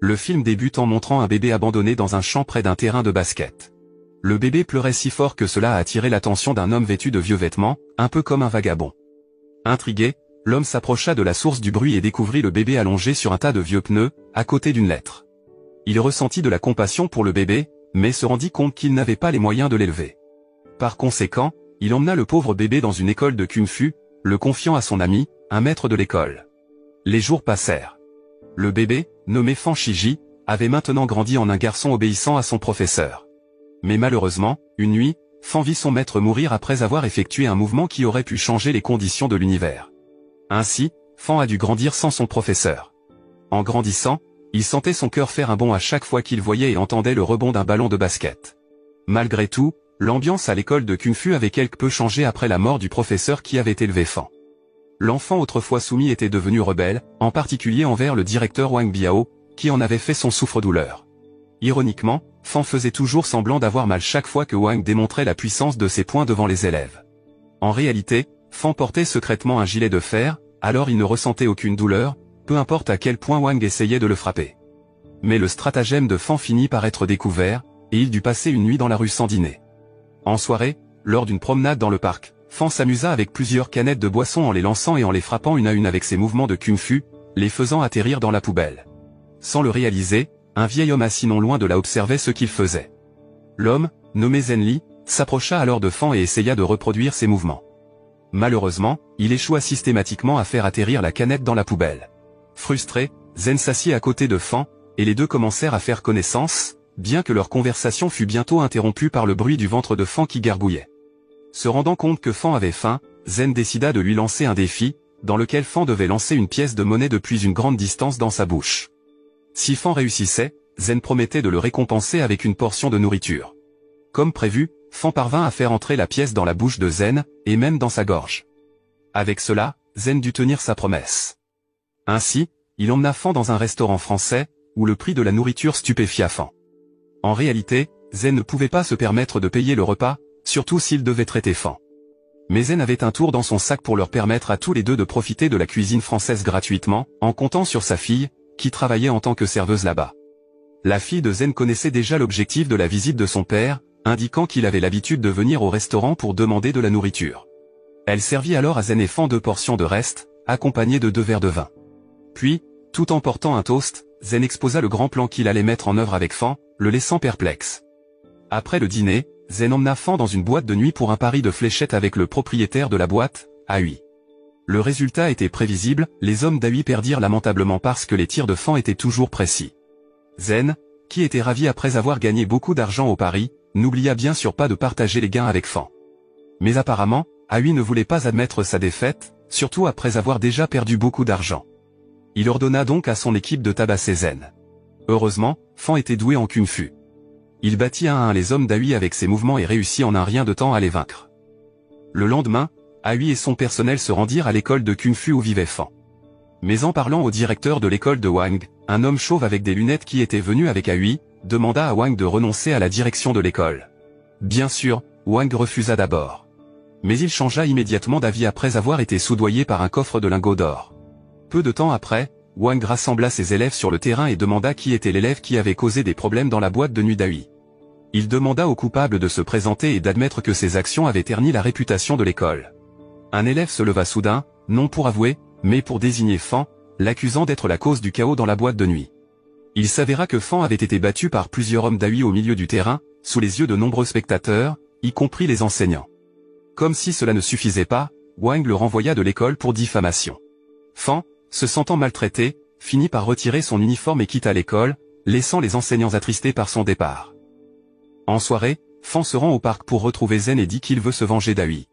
Le film débute en montrant un bébé abandonné dans un champ près d'un terrain de basket. Le bébé pleurait si fort que cela a attiré l'attention d'un homme vêtu de vieux vêtements, un peu comme un vagabond. Intrigué, l'homme s'approcha de la source du bruit et découvrit le bébé allongé sur un tas de vieux pneus, à côté d'une lettre. Il ressentit de la compassion pour le bébé, mais se rendit compte qu'il n'avait pas les moyens de l'élever. Par conséquent, il emmena le pauvre bébé dans une école de kung-fu, le confiant à son ami, un maître de l'école. Les jours passèrent. Le bébé, nommé Fan Shiji, avait maintenant grandi en un garçon obéissant à son professeur. Mais malheureusement, une nuit, Fan vit son maître mourir après avoir effectué un mouvement qui aurait pu changer les conditions de l'univers. Ainsi, Fan a dû grandir sans son professeur. En grandissant, il sentait son cœur faire un bond à chaque fois qu'il voyait et entendait le rebond d'un ballon de basket. Malgré tout, l'ambiance à l'école de kung-fu avait quelque peu changé après la mort du professeur qui avait élevé Fan. L'enfant autrefois soumis était devenu rebelle, en particulier envers le directeur Wang Biao, qui en avait fait son souffre-douleur. Ironiquement, Fan faisait toujours semblant d'avoir mal chaque fois que Wang démontrait la puissance de ses poings devant les élèves. En réalité, Fan portait secrètement un gilet de fer, alors il ne ressentait aucune douleur, peu importe à quel point Wang essayait de le frapper. Mais le stratagème de Fan finit par être découvert, et il dut passer une nuit dans la rue sans dîner. En soirée, lors d'une promenade dans le parc, Fan s'amusa avec plusieurs canettes de boisson en les lançant et en les frappant une à une avec ses mouvements de kung-fu, les faisant atterrir dans la poubelle. Sans le réaliser, un vieil homme assis non loin de là observait ce qu'il faisait. L'homme, nommé Zenli, s'approcha alors de Fan et essaya de reproduire ses mouvements. Malheureusement, il échoua systématiquement à faire atterrir la canette dans la poubelle. Frustré, Zen s'assit à côté de Fan, et les deux commencèrent à faire connaissance, bien que leur conversation fut bientôt interrompue par le bruit du ventre de Fan qui gargouillait. Se rendant compte que Fan avait faim, Zen décida de lui lancer un défi, dans lequel Fan devait lancer une pièce de monnaie depuis une grande distance dans sa bouche. Si Fan réussissait, Zen promettait de le récompenser avec une portion de nourriture. Comme prévu, Fan parvint à faire entrer la pièce dans la bouche de Zen, et même dans sa gorge. Avec cela, Zen dut tenir sa promesse. Ainsi, il emmena Fan dans un restaurant français, où le prix de la nourriture stupéfia Fan. En réalité, Zen ne pouvait pas se permettre de payer le repas, surtout s'il devait traiter Fan. Mais Zen avait un tour dans son sac pour leur permettre à tous les deux de profiter de la cuisine française gratuitement, en comptant sur sa fille, qui travaillait en tant que serveuse là-bas. La fille de Zen connaissait déjà l'objectif de la visite de son père, indiquant qu'il avait l'habitude de venir au restaurant pour demander de la nourriture. Elle servit alors à Zen et Fan 2 portions de reste, accompagnées de 2 verres de vin. Puis, tout en portant un toast, Zen exposa le grand plan qu'il allait mettre en œuvre avec Fan, le laissant perplexe. Après le dîner, Zen emmena Fan dans une boîte de nuit pour un pari de fléchettes avec le propriétaire de la boîte, Aoi. Le résultat était prévisible, les hommes d'Aoi perdirent lamentablement parce que les tirs de Fan étaient toujours précis. Zen, qui était ravi après avoir gagné beaucoup d'argent au pari, n'oublia bien sûr pas de partager les gains avec Fan. Mais apparemment, Aoi ne voulait pas admettre sa défaite, surtout après avoir déjà perdu beaucoup d'argent. Il ordonna donc à son équipe de tabasser Zen. Heureusement, Fan était doué en kung-fu. Il battit 1 à 1 les hommes d'Aoi avec ses mouvements et réussit en un rien de temps à les vaincre. Le lendemain, Aoi et son personnel se rendirent à l'école de kung-fu où vivait Fan. Mais en parlant au directeur de l'école de Wang, un homme chauve avec des lunettes qui était venu avec Aoi, demanda à Wang de renoncer à la direction de l'école. Bien sûr, Wang refusa d'abord. Mais il changea immédiatement d'avis après avoir été soudoyé par un coffre de lingots d'or. Peu de temps après, Wang rassembla ses élèves sur le terrain et demanda qui était l'élève qui avait causé des problèmes dans la boîte de nuit d'Aoi. Il demanda au coupable de se présenter et d'admettre que ses actions avaient terni la réputation de l'école. Un élève se leva soudain, non pour avouer, mais pour désigner Fan, l'accusant d'être la cause du chaos dans la boîte de nuit. Il s'avéra que Fan avait été battu par plusieurs hommes d'Aoi au milieu du terrain, sous les yeux de nombreux spectateurs, y compris les enseignants. Comme si cela ne suffisait pas, Wang le renvoya de l'école pour diffamation. Fan, se sentant maltraité, finit par retirer son uniforme et quitta l'école, laissant les enseignants attristés par son départ. En soirée, Fan se rend au parc pour retrouver Zen et dit qu'il veut se venger d'Aoi.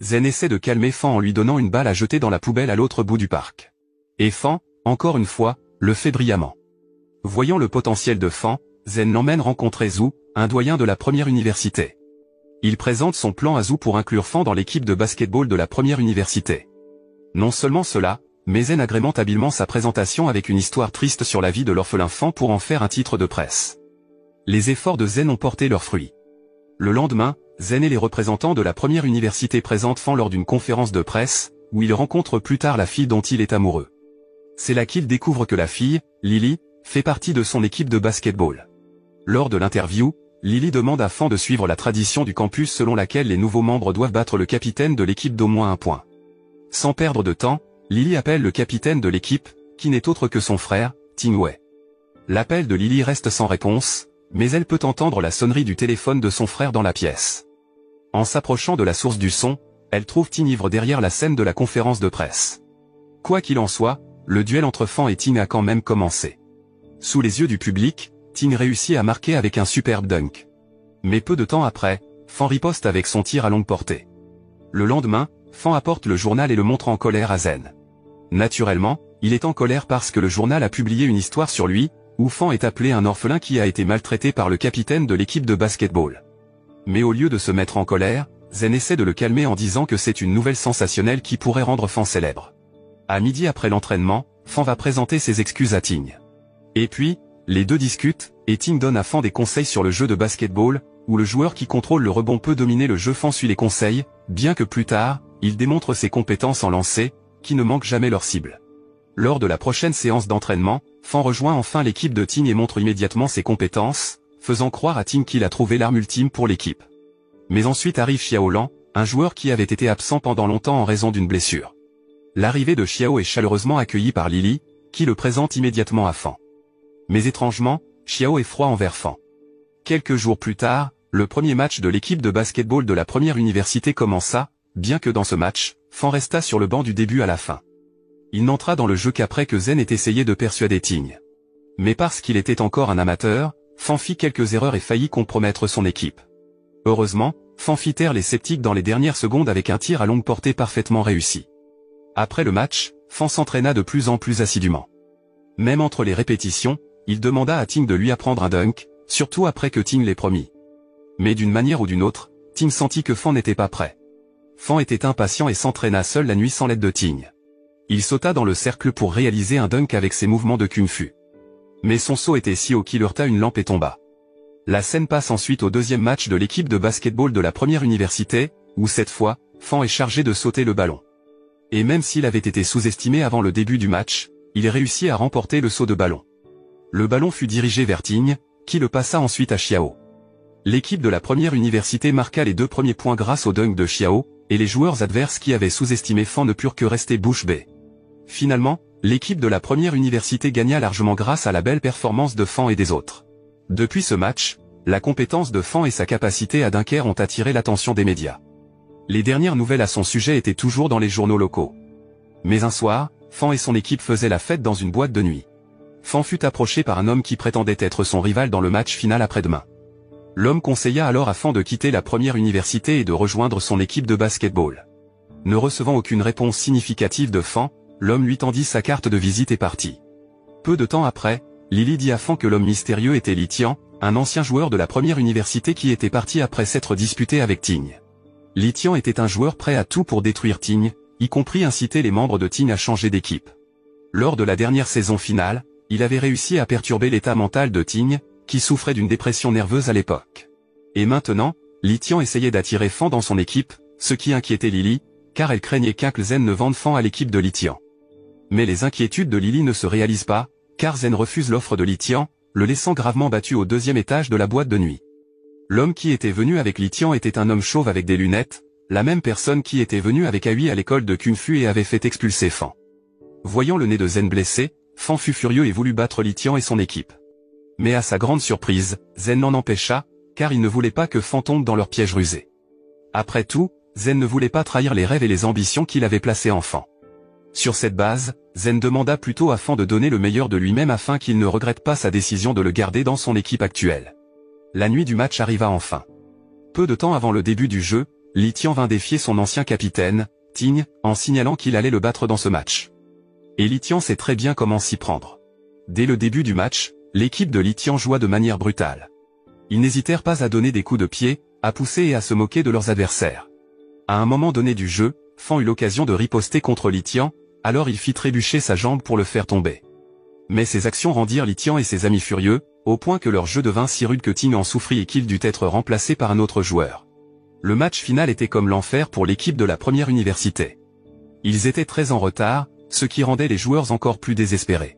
Zen essaie de calmer Fan en lui donnant une balle à jeter dans la poubelle à l'autre bout du parc. Et Fan, encore une fois, le fait brillamment. Voyant le potentiel de Fan, Zen l'emmène rencontrer Zhu, un doyen de la première université. Il présente son plan à Zhu pour inclure Fan dans l'équipe de basketball de la première université. Non seulement cela, mais Zen agrémente habilement sa présentation avec une histoire triste sur la vie de l'orphelin Fan pour en faire un titre de presse. Les efforts de Zen ont porté leurs fruits. Le lendemain, Zen et les représentants de la première université présentent Fan lors d'une conférence de presse, où il rencontre plus tard la fille dont il est amoureux. C'est là qu'il découvre que la fille, Lily, fait partie de son équipe de basketball. Lors de l'interview, Lily demande à Fan de suivre la tradition du campus selon laquelle les nouveaux membres doivent battre le capitaine de l'équipe d'au moins 1 point. Sans perdre de temps, Lily appelle le capitaine de l'équipe, qui n'est autre que son frère, Ting Wei. L'appel de Lily reste sans réponse, mais elle peut entendre la sonnerie du téléphone de son frère dans la pièce. En s'approchant de la source du son, elle trouve Ting ivre derrière la scène de la conférence de presse. Quoi qu'il en soit, le duel entre Fan et Ting a quand même commencé. Sous les yeux du public, Ting réussit à marquer avec un superbe dunk. Mais peu de temps après, Fan riposte avec son tir à longue portée. Le lendemain, Fan apporte le journal et le montre en colère à Zen. Naturellement, il est en colère parce que le journal a publié une histoire sur lui, où Fan est appelé un orphelin qui a été maltraité par le capitaine de l'équipe de basketball. Mais au lieu de se mettre en colère, Zen essaie de le calmer en disant que c'est une nouvelle sensationnelle qui pourrait rendre Fan célèbre. À midi après l'entraînement, Fan va présenter ses excuses à Ting. Et puis, les deux discutent, et Ting donne à Fan des conseils sur le jeu de basketball, où le joueur qui contrôle le rebond peut dominer le jeu. Fan suit les conseils, bien que plus tard, il démontre ses compétences en lancer, qui ne manquent jamais leur cible. Lors de la prochaine séance d'entraînement, Fan rejoint enfin l'équipe de Ting et montre immédiatement ses compétences, faisant croire à Ting qu'il a trouvé l'arme ultime pour l'équipe. Mais ensuite arrive Xiao Lan, un joueur qui avait été absent pendant longtemps en raison d'une blessure. L'arrivée de Xiao est chaleureusement accueillie par Lily, qui le présente immédiatement à Fan. Mais étrangement, Xiao est froid envers Fan. Quelques jours plus tard, le premier match de l'équipe de basketball de la première université commença, bien que dans ce match, Fan resta sur le banc du début à la fin. Il n'entra dans le jeu qu'après que Zen ait essayé de persuader Ting. Mais parce qu'il était encore un amateur, Fan fit quelques erreurs et faillit compromettre son équipe. Heureusement, Fan fit taire les sceptiques dans les dernières secondes avec un tir à longue portée parfaitement réussi. Après le match, Fan s'entraîna de plus en plus assidûment. Même entre les répétitions, il demanda à Ting de lui apprendre un dunk, surtout après que Ting l'ait promis. Mais d'une manière ou d'une autre, Ting sentit que Fan n'était pas prêt. Fan était impatient et s'entraîna seul la nuit sans l'aide de Ting. Il sauta dans le cercle pour réaliser un dunk avec ses mouvements de kung-fu. Mais son saut était si haut qu'il heurta une lampe et tomba. La scène passe ensuite au deuxième match de l'équipe de basketball de la première université, où cette fois, Fan est chargé de sauter le ballon. Et même s'il avait été sous-estimé avant le début du match, il réussit à remporter le saut de ballon. Le ballon fut dirigé vers Ting, qui le passa ensuite à Xiao. L'équipe de la première université marqua les 2 premiers points grâce au dunk de Xiao, et les joueurs adverses qui avaient sous-estimé Fan ne purent que rester bouche bée. Finalement, l'équipe de la première université gagna largement grâce à la belle performance de Fan et des autres. Depuis ce match, la compétence de Fan et sa capacité à dunker ont attiré l'attention des médias. Les dernières nouvelles à son sujet étaient toujours dans les journaux locaux. Mais un soir, Fan et son équipe faisaient la fête dans une boîte de nuit. Fan fut approché par un homme qui prétendait être son rival dans le match final après-demain. L'homme conseilla alors à Fan de quitter la première université et de rejoindre son équipe de basketball. Ne recevant aucune réponse significative de Fan, l'homme lui tendit sa carte de visite et partit. Peu de temps après, Lily dit à Fan que l'homme mystérieux était Li Tian, un ancien joueur de la première université qui était parti après s'être disputé avec Ting. Li Tian était un joueur prêt à tout pour détruire Ting, y compris inciter les membres de Ting à changer d'équipe. Lors de la dernière saison finale, il avait réussi à perturber l'état mental de Ting, qui souffrait d'une dépression nerveuse à l'époque. Et maintenant, Li Tian essayait d'attirer Fan dans son équipe, ce qui inquiétait Lily, car elle craignait qu'Uncle Zen ne vende Fan à l'équipe de Li Tian. Mais les inquiétudes de Lily ne se réalisent pas, car Zen refuse l'offre de Li Tian, le laissant gravement battu au 2e étage de la boîte de nuit. L'homme qui était venu avec Li Tian était un homme chauve avec des lunettes, la même personne qui était venue avec Aoi à l'école de Kung Fu et avait fait expulser Fan. Voyant le nez de Zen blessé, Fan fut furieux et voulut battre Li Tian et son équipe. Mais à sa grande surprise, Zen l'en empêcha, car il ne voulait pas que Fan tombe dans leur piège rusé. Après tout, Zen ne voulait pas trahir les rêves et les ambitions qu'il avait placés en Fan. Sur cette base, Zen demanda plutôt à Fan de donner le meilleur de lui-même afin qu'il ne regrette pas sa décision de le garder dans son équipe actuelle. La nuit du match arriva enfin. Peu de temps avant le début du jeu, Li Tian vint défier son ancien capitaine, Ting, en signalant qu'il allait le battre dans ce match. Et Li Tian sait très bien comment s'y prendre. Dès le début du match, l'équipe de Li Tian joua de manière brutale. Ils n'hésitèrent pas à donner des coups de pied, à pousser et à se moquer de leurs adversaires. À un moment donné du jeu, Fan eut l'occasion de riposter contre Li Tian, alors il fit trébucher sa jambe pour le faire tomber. Mais ces actions rendirent Li Tian et ses amis furieux, au point que leur jeu devint si rude que Ting en souffrit et qu'il dut être remplacé par un autre joueur. Le match final était comme l'enfer pour l'équipe de la première université. Ils étaient très en retard, ce qui rendait les joueurs encore plus désespérés.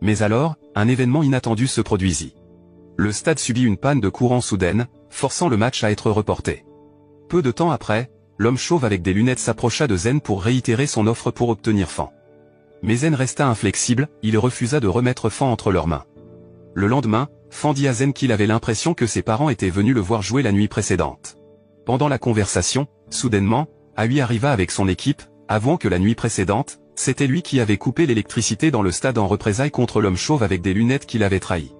Mais alors, un événement inattendu se produisit. Le stade subit une panne de courant soudaine, forçant le match à être reporté. Peu de temps après, l'homme chauve avec des lunettes s'approcha de Zen pour réitérer son offre pour obtenir Fan. Mais Zen resta inflexible, il refusa de remettre Fan entre leurs mains. Le lendemain, Fan dit à Zen qu'il avait l'impression que ses parents étaient venus le voir jouer la nuit précédente. Pendant la conversation, soudainement, Aoi arriva avec son équipe, avouant que la nuit précédente, c'était lui qui avait coupé l'électricité dans le stade en représailles contre l'homme chauve avec des lunettes qui l'avait trahi.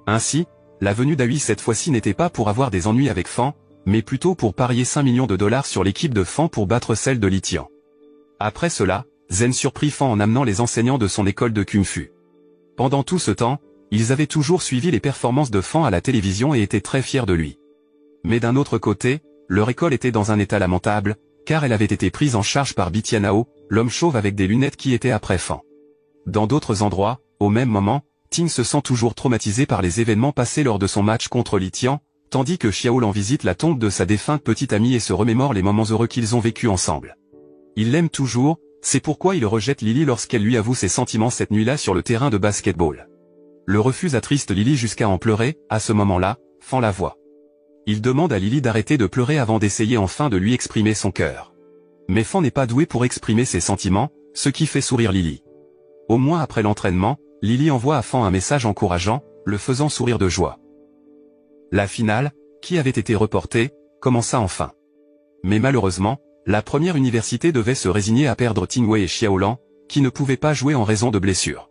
Ainsi, la venue d'Aoi cette fois-ci n'était pas pour avoir des ennuis avec Fan, mais plutôt pour parier 5 millions de dollars sur l'équipe de Fan pour battre celle de Litian. Après cela, Zen surprit Fan en amenant les enseignants de son école de Kung Fu. Pendant tout ce temps, ils avaient toujours suivi les performances de Fan à la télévision et étaient très fiers de lui. Mais d'un autre côté, leur école était dans un état lamentable, car elle avait été prise en charge par Bitianao, l'homme chauve avec des lunettes qui était après Fan. Dans d'autres endroits, au même moment, Ting se sent toujours traumatisé par les événements passés lors de son match contre Litian, tandis que Xiaolan visite la tombe de sa défunte petite amie et se remémore les moments heureux qu'ils ont vécus ensemble. Il l'aime toujours, c'est pourquoi il rejette Lily lorsqu'elle lui avoue ses sentiments cette nuit-là sur le terrain de basketball. Le refus attriste Lily jusqu'à en pleurer, à ce moment-là, Fan la voit. Il demande à Lily d'arrêter de pleurer avant d'essayer enfin de lui exprimer son cœur. Mais Fan n'est pas doué pour exprimer ses sentiments, ce qui fait sourire Lily. Au moins après l'entraînement, Lily envoie à Fan un message encourageant, le faisant sourire de joie. La finale, qui avait été reportée, commença enfin. Mais malheureusement, la première université devait se résigner à perdre Tingwei et Xiaolan, qui ne pouvaient pas jouer en raison de blessures.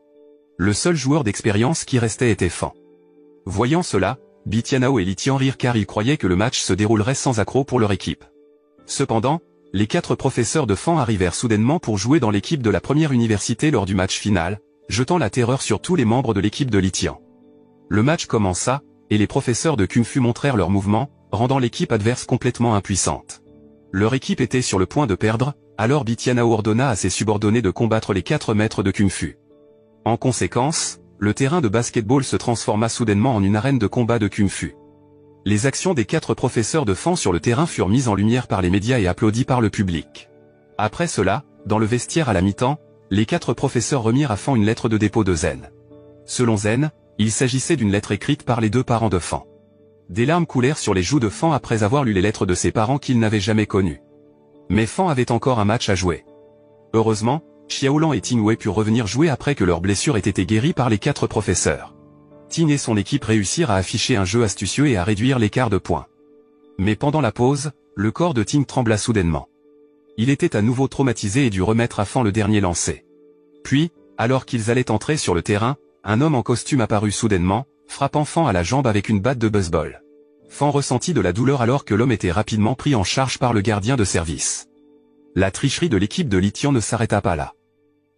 Le seul joueur d'expérience qui restait était Fan. Voyant cela, Bitianao et Litian rirent car ils croyaient que le match se déroulerait sans accroc pour leur équipe. Cependant, les 4 professeurs de Fan arrivèrent soudainement pour jouer dans l'équipe de la première université lors du match final, jetant la terreur sur tous les membres de l'équipe de Litian. Le match commença, et les professeurs de Kung Fu montrèrent leurs mouvements, rendant l'équipe adverse complètement impuissante. Leur équipe était sur le point de perdre, alors Bitianao ordonna à ses subordonnés de combattre les 4 maîtres de Kung Fu. En conséquence, le terrain de basketball se transforma soudainement en une arène de combat de Kung Fu. Les actions des 4 professeurs de Fan sur le terrain furent mises en lumière par les médias et applaudies par le public. Après cela, dans le vestiaire à la mi-temps, les 4 professeurs remirent à Fan une lettre de dépôt de Zen. Selon Zen, il s'agissait d'une lettre écrite par les 2 parents de Fan. Des larmes coulèrent sur les joues de Fan après avoir lu les lettres de ses parents qu'il n'avait jamais connus. Mais Fan avait encore un match à jouer. Heureusement, Xiaolan et Tingwei purent revenir jouer après que leurs blessures aient été guéries par les 4 professeurs. Ting et son équipe réussirent à afficher un jeu astucieux et à réduire l'écart de points. Mais pendant la pause, le corps de Ting trembla soudainement. Il était à nouveau traumatisé et dut remettre à Fan le dernier lancer. Puis, alors qu'ils allaient entrer sur le terrain, un homme en costume apparut soudainement, frappant Fan à la jambe avec une batte de baseball. Fan ressentit de la douleur alors que l'homme était rapidement pris en charge par le gardien de service. La tricherie de l'équipe de Litian ne s'arrêta pas là.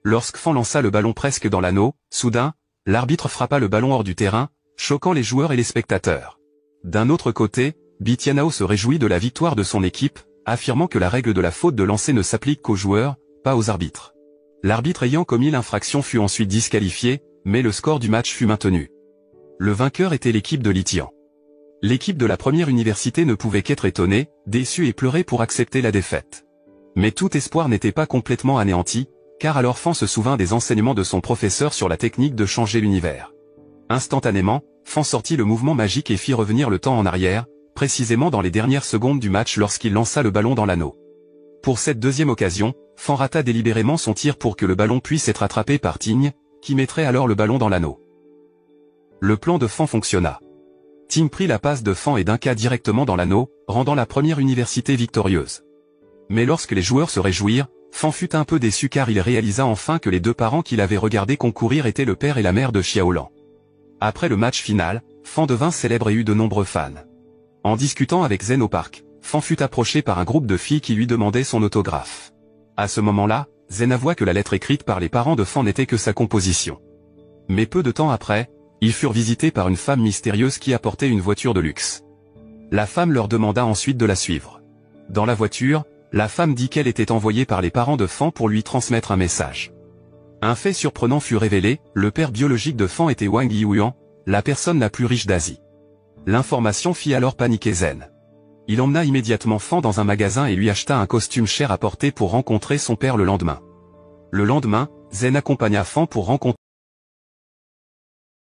Lorsque Fan lança le ballon presque dans l'anneau, soudain, l'arbitre frappa le ballon hors du terrain, choquant les joueurs et les spectateurs. D'un autre côté, Bitianao se réjouit de la victoire de son équipe, affirmant que la règle de la faute de lancer ne s'applique qu'aux joueurs, pas aux arbitres. L'arbitre ayant commis l'infraction fut ensuite disqualifié, mais le score du match fut maintenu. Le vainqueur était l'équipe de Litian. L'équipe de la première université ne pouvait qu'être étonnée, déçue et pleurer pour accepter la défaite. Mais tout espoir n'était pas complètement anéanti, car alors Fan se souvint des enseignements de son professeur sur la technique de changer l'univers. Instantanément, Fan sortit le mouvement magique et fit revenir le temps en arrière, précisément dans les dernières secondes du match lorsqu'il lança le ballon dans l'anneau. Pour cette deuxième occasion, Fan rata délibérément son tir pour que le ballon puisse être attrapé par Ting, qui mettrait alors le ballon dans l'anneau. Le plan de Fan fonctionna. Ting prit la passe de Fan et dunqua directement dans l'anneau, rendant la première université victorieuse. Mais lorsque les joueurs se réjouirent, Fan fut un peu déçu car il réalisa enfin que les 2 parents qu'il avait regardé concourir étaient le père et la mère de Xiaolan. Après le match final, Fan devint célèbre et eut de nombreux fans. En discutant avec Zen au parc, Fan fut approché par un groupe de filles qui lui demandaient son autographe. À ce moment-là, Zen avoua que la lettre écrite par les parents de Fan n'était que sa composition. Mais peu de temps après, ils furent visités par une femme mystérieuse qui apportait une voiture de luxe. La femme leur demanda ensuite de la suivre. Dans la voiture, la femme dit qu'elle était envoyée par les parents de Fan pour lui transmettre un message. Un fait surprenant fut révélé, le père biologique de Fan était Wang Yihuan, la personne la plus riche d'Asie. L'information fit alors paniquer Zen. Il emmena immédiatement Fan dans un magasin et lui acheta un costume cher à porter pour rencontrer son père le lendemain. Le lendemain, Zen accompagna Fan pour rencontrer